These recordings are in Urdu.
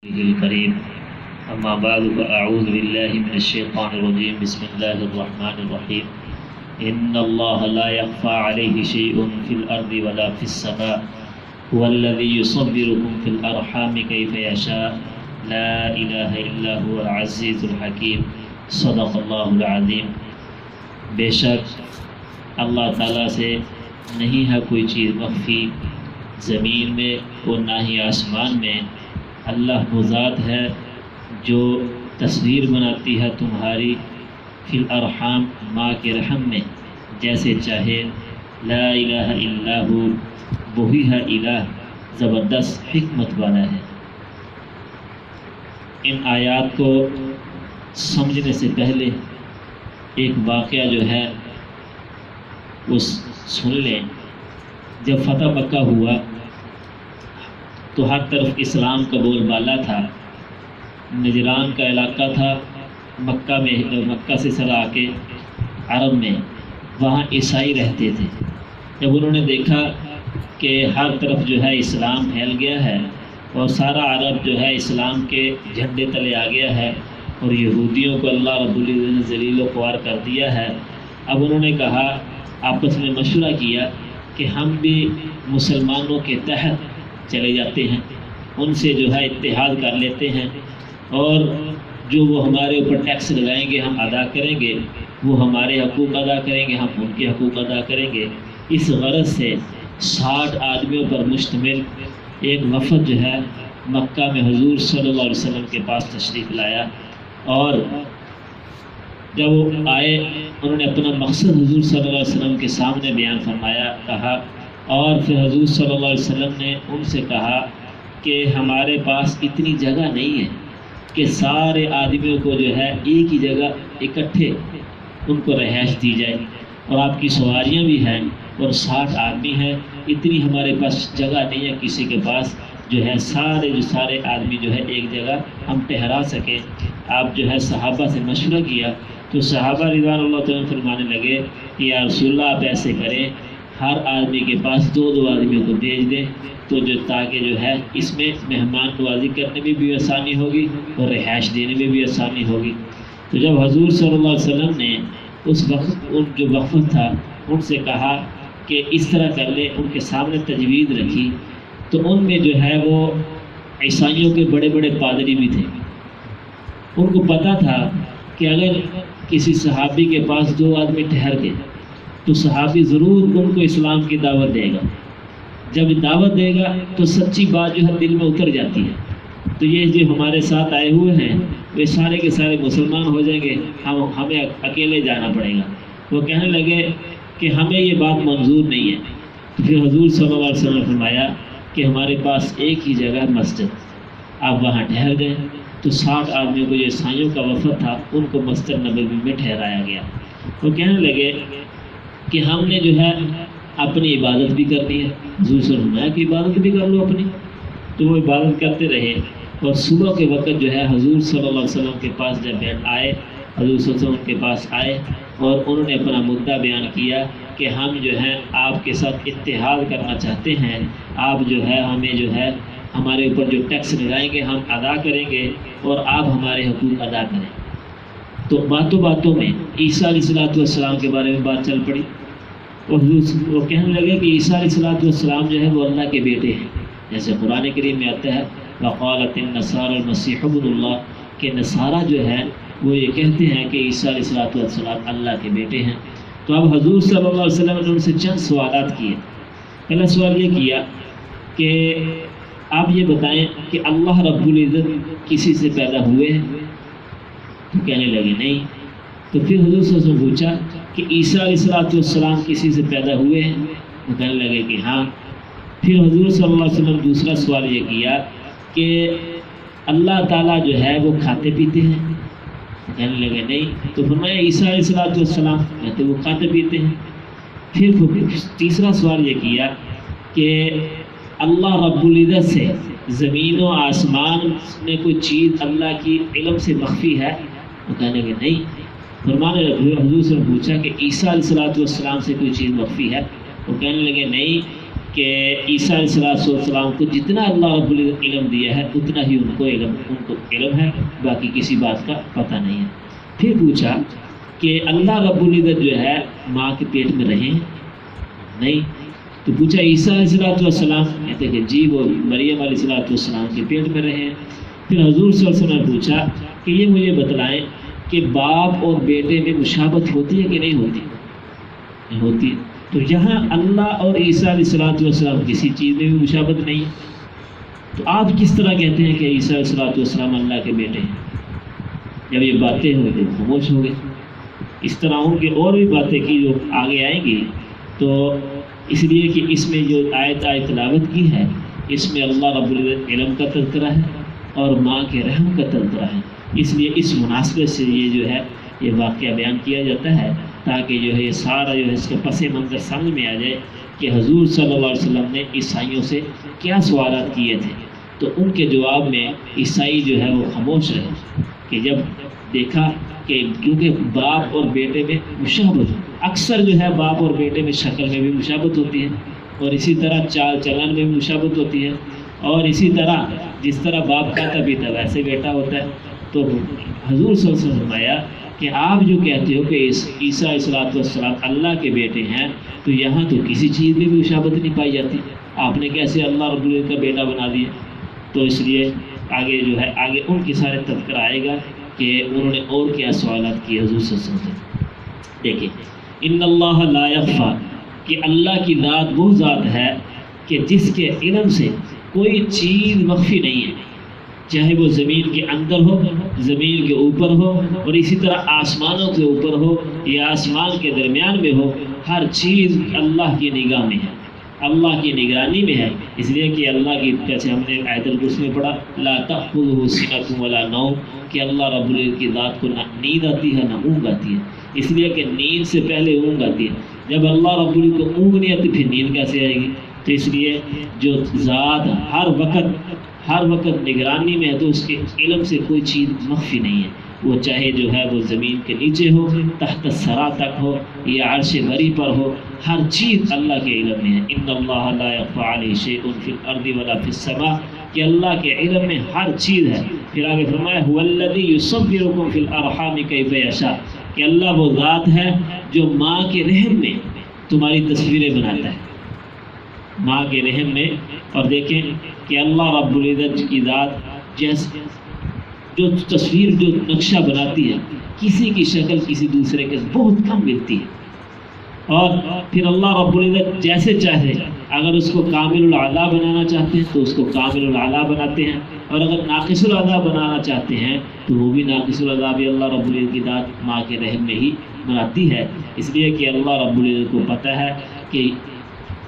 الكريم أما بعد فأعوذ بالله من الشيطان الرجيم بسم الله الرحمن الرحيم إن الله لا يخفى عليه شيء في الأرض ولا في السماء هو الذي يصبركم في الأرحام كيف يشاء لا إله إلا هو العزيز الحكيم صدق الله العظيم۔ بے شک اللہ تعالیٰ سے نہیں ہے کوئی چیز مخفی زمین میں اور نہ ہی آسمان میں۔ اللہ وہ ذات ہے جو تصویر بناتی ہے تمہاری فی الارحام ماں کے رحم میں جیسے چاہے۔ لا الہ الا ہو، وہی ہے الہ، زبردست حکمت والا ہے۔ ان آیات کو سمجھنے سے پہلے ایک واقعہ جو ہے وہ سن لیں۔ جب فتح مکہ ہوا تو ہر طرف اسلام کا بول بالا تھا۔ نجران کا علاقہ تھا مکہ سے سرا کے عرب میں، وہاں عیسائی رہتے تھے۔ جب انہوں نے دیکھا کہ ہر طرف جو ہے اسلام پھیل گیا ہے اور سارا عرب جو ہے اسلام کے جھنڈے تلے آ گیا ہے اور یہودیوں کو اللہ رب العزت نے ذلیل و خوار کر دیا ہے، اب انہوں نے کہا، آپس میں مشورہ کیا کہ ہم بھی مسلمانوں کے تحت چلے جاتے ہیں، ان سے جو ہے اتحاد کر لیتے ہیں اور جو وہ ہمارے اوپر ٹیکس لگائیں گے ہم ادا کریں گے، وہ ہمارے حقوق ادا کریں گے، ہم ان کے حقوق ادا کریں گے۔ اس غرض سے 60 آدمیوں پر مشتمل ایک وفد جو ہے مکہ میں حضور صلی اللہ علیہ وسلم کے پاس تشریف لایا، اور جب وہ آئے انہوں نے اپنا مقصد حضور صلی اللہ علیہ وسلم کے سامنے بیان فرمایا، کہا، اور پھر حضور صلی اللہ علیہ وسلم نے ان سے کہا کہ ہمارے پاس اتنی جگہ نہیں ہے کہ سارے آدمیوں کو جو ہے ایک ہی جگہ اکٹھے ان کو رہائش دی جائے، اور آپ کی سواریاں بھی ہیں اور 60 آدمی ہیں، اتنی ہمارے پاس جگہ نہیں ہے کسی کے پاس جو ہے سارے آدمی جو ہے ایک جگہ ہم ٹھہرا سکیں۔ آپ جو ہے صحابہ سے مشورہ کیا تو صحابہ رضوان اللہ تعالیٰ فرمانے لگے کہ یا رسول اللہ آپ ایسے کریں، ہر آدمی کے پاس 2 آدمیوں کو بھیج دیں تو تاکہ جو ہے اس میں مہمان نوازی کرنے میں بھی آسانی ہوگی اور رہائش دینے میں بھی آسانی ہوگی۔ تو جب حضور صلی اللہ علیہ وسلم نے اس وقت ان جو وفد تھا ان سے کہا کہ اس طرح کر لیں، ان کے سامنے تجویز رکھی، تو ان میں جو ہے وہ عیسائیوں کے بڑے بڑے پادری بھی تھے۔ ان کو پتہ تھا کہ اگر کسی صحابی کے پاس 2 آدمی ٹھہر گئے تو صحابی ضرور ان کو اسلام کی دعوت دے گا، جب دعوت دے گا تو سچی بات جو ہے دل میں اتر جاتی ہے، تو یہ جو ہمارے ساتھ آئے ہوئے ہیں وہ سارے کے سارے مسلمان ہو جائیں گے، ہمیں اکیلے جانا پڑے گا۔ وہ کہنے لگے کہ ہمیں یہ بات منظور نہیں ہے۔ تو پھر حضور صلی اللہ علیہ وسلم نے فرمایا کہ ہمارے پاس ایک ہی جگہ مسجد، آپ وہاں ٹھہر گئے۔ تو 60 آدمیوں کو جو عیسائیوں کا وفد تھا ان کو مسجد نبوی میں ٹھہرایا گیا۔ وہ کہنے لگے کہ ہم نے جو ہے اپنی عبادت بھی کرنی ہے، حضور صلی اللہ علیہ وسلم کی عبادت بھی کر لو اپنی۔ تو وہ عبادت کرتے رہے، اور صبح کے وقت جو ہے حضور صلی اللہ علیہ وسلم کے پاس جب آئے، حضور صلی اللہ علیہ وسلم کے پاس آئے اور انہوں نے اپنا مدعا بیان کیا کہ ہم جو ہے آپ کے ساتھ اتحاد کرنا چاہتے ہیں، آپ جو ہے ہمیں جو ہے ہمارے اوپر جو ٹیکس لگائیں گے ہم ادا کریں گے اور آپ ہمارے حقوق ادا کریں۔ تو باتوں میں عیسیٰ علیہ السلام کے بارے میں بات چل پڑی، اور وہ کہنے لگے کہ عیسیٰ علیہ السلام جو ہے وہ اللہ کے بیٹے ہیں، جیسے قرآن کریم میں آتا ہے وقالت النصارى المسیح ابن اللہ، کہ نصارہ جو ہے وہ یہ کہتے ہیں کہ عیسیٰ علیہ السلام اللہ کے بیٹے ہیں۔ تو اب حضور صلی اللہ علیہ وسلم نے ان سے چند سوالات کیے۔ پہلا سوال یہ کیا کہ آپ یہ بتائیں کہ اللہ رب العزت کسی سے پیدا ہوئے ہیں؟ تو کہنے لگے نہیں۔ تو پھر حضور صلی اللہ علیہ وسلم پوچھا کہ عیسیٰ علیہ السلام کسی سے پیدا ہوئے ہیں؟ وہ کہنے لگے کہ ہاں۔ پھر حضور صلی اللہ علیہ وسلم دوسرا سوال یہ کیا کہ اللہ تعالیٰ جو ہے وہ کھاتے پیتے ہیں؟ وہ کہنے لگے نہیں۔ تو فرمایا عیسیٰ علیہ السلام کہتے وہ کھاتے پیتے ہیں۔ پھر تیسرا سوال یہ کیا کہ اللہ رب العزت سے زمین و آسمان میں کوئی چیز اللہ کی علم سے مخفی ہے؟ وہ کہنے لگے نہیں۔ فرمانے لگے حضور سے پوچھا کہ عیسیٰ علیہ السلام سے کوئی چیز مخفی ہے؟ وہ کہنے لگے نہیں۔ کہ عیسیٰ علیہ السلام کو جتنا اللہ رب العزت علم دیا ہے اتنا ہی ان کو علم ہے، باقی کسی بات کا پتہ نہیں ہے۔ پھر پوچھا کہ اللہ رب العزت جو ہے ماں کے پیٹ میں رہے ہیں؟ نہیں۔ تو پوچھا عیسیٰ علیہ السلام، کہتے کہ جی وہ مریم علیہ السلام کے پیٹ میں رہے ہیں۔ پھر حضور صلی اللہ علیہ وسلم نے پوچھا کہ یہ مجھے بتلائیں کہ باپ اور بیٹے میں مشابہت ہوتی ہے کہ نہیں ہوتی؟ نہیں ہوتی ہے۔ تو یہاں اللہ اور عیسیٰ علیہ السلام کسی چیز میں بھی مشابہت نہیں ہے، تو آپ کس طرح کہتے ہیں کہ عیسیٰ علیہ السلام اللہ کے بیٹے ہیں؟ جب یہ باتیں ہوئی تو خاموش ہو گئے۔ اس طرح ان کی اور بھی باتیں کی جو آگے آئیں گی، تو اس لیے کہ اس میں جو آیت تلاوت کی ہے اس میں اللہ رب العزت علم کا تذکرہ ہے اور ماں کے رحم کا تذکرہ ہے، اس لیے اس مناسبت سے یہ جو ہے یہ واقعہ بیان کیا جاتا ہے تاکہ جو ہے یہ سارا جو ہے اس کا پس منظر سمجھ میں آ جائے کہ حضور صلی اللہ علیہ وسلم نے عیسائیوں سے کیا سوالات کیے تھے۔ تو ان کے جواب میں عیسائی جو ہے وہ خاموش رہے کہ جب دیکھا کہ کیونکہ باپ اور بیٹے میں مشابہت، اکثر جو ہے باپ اور بیٹے میں شکل میں بھی مشابہت ہوتی ہے، اور اسی طرح چال چلن میں بھی مشابہت ہوتی ہے، اور اسی طرح جس طرح باپ کہتا بھی تھا ویسے بیٹا ہوتا ہے۔ تو حضور صلی اللہ علیہ وسلم نے فرمایا کہ آپ جو کہتے ہو کہ عیسیٰ علیہ السلام اللہ کے بیٹے ہیں، تو یہاں تو کسی چیز میں بھی مشابہت نہیں پائی جاتی، آپ نے کیسے اللہ رب العزت کا بیٹا بنا دیا؟ تو اس لیے آگے جو ہے آگے ان کے سارے تذکرہ آئے گا کہ انہوں نے اور کیا سوالات کیے حضور صلی اللہ علیہ وسلم سے۔ دیکھیں ان اللہ لا یخفیٰ، کہ اللہ کی ذات وہ ذات ہے کہ جس کے علم سے کوئی چیز مخفی نہیں ہے، چاہے وہ زمین کے اندر ہو، زمین کے اوپر ہو، اور اسی طرح آسمانوں کے اوپر ہو یا آسمان کے درمیان میں ہو، ہر چیز اللہ کی نگاہ میں ہے، اللہ کی نگرانی میں ہے۔ اس لیے کہ اللہ کی، جیسے ہم نے آیت الکرسی میں پڑھا، لا تأخذہ سنۃ ولا نوم، کہ اللہ رب العزت کی ذات کو نہ نیند آتی ہے نہ اونگ آتی ہے، اس لیے کہ نیند سے پہلے اونگ آتی ہے۔ جب اللہ رب العزت کو اونگ نہیں آتی پھر نیند کیسے آئے گی؟ تو اس لیے جو ذات ہر وقت نگرانی میں ہے، تو اس کے علم سے کوئی چیز مخفی نہیں ہے، وہ چاہے جو ہے وہ زمین کے نیچے ہو، تحت الثری تک ہو یا عرش بری پر ہو، ہر چیز اللہ کے علم میں ہے۔ ان اللہ لا یخفی علیہ شیء فی الارض ولا فی السماء، کہ اللہ کے علم میں ہر چیز ہے۔ پھر آگے فرمایا هو الذی یصورکم فی الارحام کیف یشاء، کہ اللہ وہ ذات ہے جو ماں کے رحم میں تمہاری تصویریں بناتا ہے، ماں کے رحم میں۔ اور دیکھیں کہ اللہ رب العزت کی ذات جیسے جو تصویر، جو نقشہ بناتی ہے، کسی کی شکل کسی دوسرے کے بہت کم ملتی ہے، اور پھر اللہ رب العزت جیسے چاہے، اگر اس کو کامل الاعلیٰ بنانا چاہتے ہیں تو اس کو کامل الاعلیٰ بناتے ہیں، اور اگر ناقص الاعلیٰ بنانا چاہتے ہیں تو وہ بھی ناقص الاعلیٰ بھی اللہ رب العزت کی ذات ماں کے رحم میں ہی بناتی ہے۔ اس لیے کہ اللہ رب العزت کو پتہ ہے کہ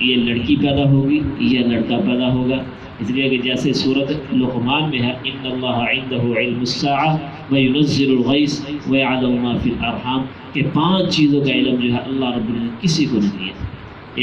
یہ لڑکی پیدا ہوگی یا لڑکا پیدا ہوگا، اس لیے کہ جیسے سورۃ لقمان میں ہے ان اللہ عنده علم الساعة وینزل الغیث ویعلم ما فی الارحام، کہ 5 چیزوں کا علم جو ہے اللہ رب العزت کسی کو نہیں ہے۔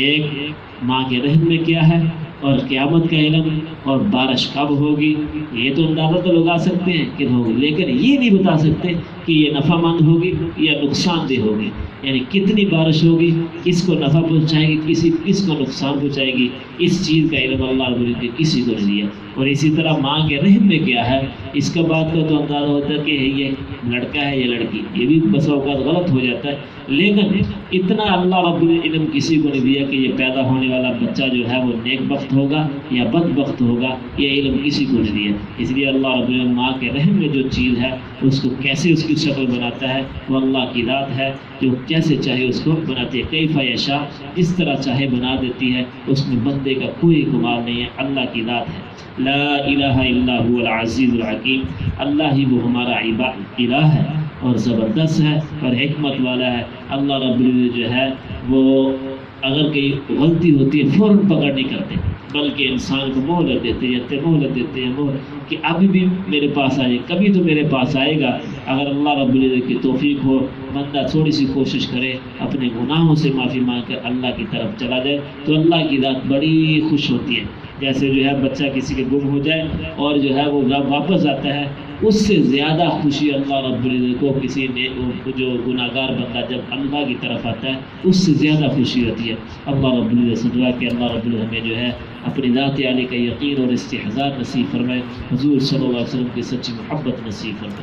ایک ماں کے رحم میں کیا ہے، اور قیامت کا علم، اور بارش کب ہوگی یہ تو اندازہ تو لگا سکتے ہیں کہ ہوگی، لیکن یہ نہیں بتا سکتے کہ یہ نفع مند ہوگی یا نقصان دہ ہوگی، یعنی کتنی بارش ہوگی، کس کو نفع پہنچائے گی، کس کو نقصان پہنچائے گی، اس چیز کا علم اللہ رب العزت نے کسی کو نہیں دیا۔ اور اسی طرح ماں کے رحم میں کیا ہے، اس کا بات کا تو اندازہ ہوتا ہے کہ یہ لڑکا ہے یا لڑکی، یہ بھی بس اوقات غلط ہو جاتا ہے، لیکن اتنا اللہ رب العزت علم کسی کو نہیں دیا کہ یہ پیدا ہونے والا بچہ جو ہے وہ نیک بخت ہوگا یا بد بخت ہوگا، یہ علم کسی کو نہیں دیا۔ اس لیے اللہ رب العزت ماں کے رحم میں جو چیز ہے اس کو کیسے اس کی شکل بناتا ہے وہ اللہ کی ذات ہے، جو جیسے چاہے اس کو بناتی ہے، کیف یشاء، جس طرح چاہے بنا دیتی ہے، اس میں بندے کا کوئی کمال نہیں ہے، اللہ کی ذات ہے۔ لا الہ الا هو العزیز الحکیم، اللہ ہی وہ ہمارا الہ ہے اور زبردست ہے اور حکمت والا ہے۔ اللہ رب العزت جو ہے وہ اگر کہیں غلطی ہوتی ہے فوراً پکڑ نہیں کرتے، بلکہ انسان کو مہلت دیتے ہیں کہ ابھی بھی میرے پاس آئے، کبھی تو میرے پاس آئے گا۔ اگر اللہ رب العزت کی توفیق ہو، بندہ تھوڑی سی کوشش کرے، اپنے گناہوں سے معافی مانگ کر اللہ کی طرف چلا جائے، تو اللہ کی ذات بڑی خوش ہوتی ہے۔ جیسے جو ہے بچہ کسی کے گم ہو جائے اور جو ہے وہ واپس آتا ہے، اس سے زیادہ خوشی اللہ رب العزت کو کسی نے جو گناہگار بندہ جب اللہ کی طرف آتا ہے اس سے زیادہ خوشی ہوتی ہے۔ اللہ رب العزت سے دعا کہ اللہ رب العزت ہمیں جو ہے اپنی ذات عالی کا یقین اور استحضار نصیب فرمائے، حضور صلی اللہ علیہ وسلم کی سچی محبت نصیب فرمائے۔